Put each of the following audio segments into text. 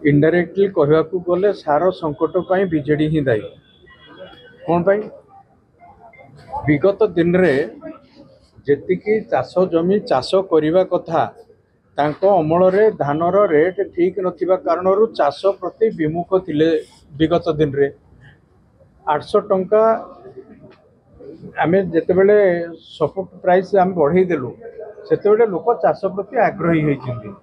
Indirectly कहवाक गले सार संकट पर बीजेडी ही दायी। कौन पाई विगत दिन में जी चाष जमी चाष करने कथा अमल रे धानर रेट ठीक नथिबा कारणरू चाष प्रति विमुख थिले। विगत दिन रे 800 टंका आम जिते बड़े सपोर्ट प्राइस आम बढ़ई देलु से लोक चाष प्रति आग्रही होती।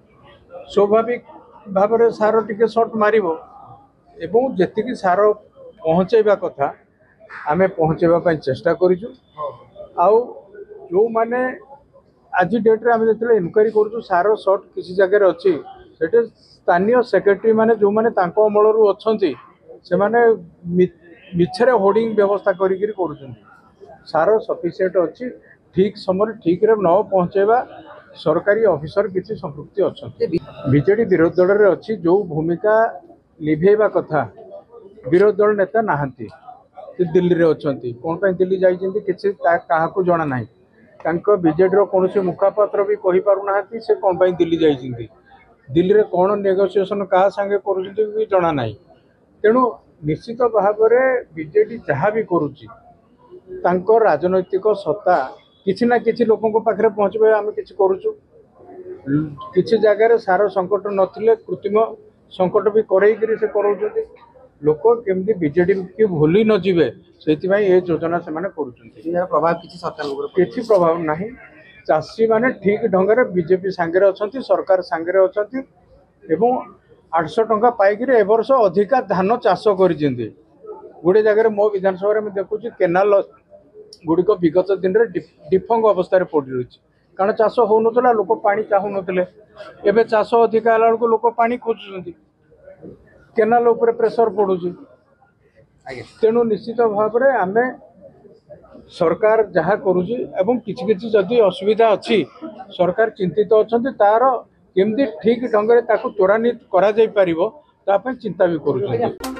स्वाभाविक भाव में सार टिके सर्ट मारिबो एवं जेतिकी सार पहुँचेबा कथा आमे पहुँचेबा चेष्टा करिछु। आउ जो माने आज डेट्रे आम जो इनक्वारी करूँ सार सर्ट किसी जगह अच्छी से स्थानीय सेक्रेटरी माने जो माने तांको अमलरू अच्छी से माने मिछरे होर्डिंग व्यवस्था करिकिरी सार सफिसीयंट अच्छी ठीक समय ठीक रे न पहुँचेबा सरकारी ऑफिसर किसी संपृक्ति अच्छा। बीजेडी विरोध दल रे अच्छी जो भूमिका लिभेबा कथा विरोध दल नेता नहांती दिल्ली रे अच्छी कौन पे दिल्ली जाइछन्ती किसी काहाकू जना नाही। तांको बीजेडी कौन मुखापात्र भी कहि पारु नाहांती से कौन पे दिल्ली जाइछन्ती दिल्ली रे कौन नेगोशिएशन क्या संगे करुछन्ती भी जना नाही। तेणु निश्चित भाव में बीजेडी जहाँ भी करुच्ची तांको राजनैतिक सत्ता किसी ना किसी लोकों पाखे पहुँचे आम कि करुचु। किसी जगह सार संकट नथिले कृत्रिम संकट भी करेइकरी से कराउछन्ती लोक केमती बीजेडी की भूली न जीवे से योजना से प्रभाव किसी सरकार किसी प्रभाव नहीं। चाषी माने ठीक ढंग से बीजेपी सांगे अच्छा सरकार सांगे अच्छा 800 टंका पाइक ए वर्ष अधिका धान चाष कर गोटे जगह मो विधानसभा में देखुच केनाल गुड़िक विगत दिन में डिफंग अवस्था पड़ी रही कारण चाष हो ना लोक पानी चाहू नथिले एबे चाष अधिका बेलू लोक पानी खोजुंट केनाल उपर प्रेसर पड़ुची। तेणु निश्चित भाव में आम सरकार जहाँ करुची एवं किछि किछि जदि असुविधा अच्छी सरकार चिंतित अच्छा तार केमती ठीक ढंग से त्वरान्वित करा जाई परिबो ता पे चिंता भी करुछन्ती।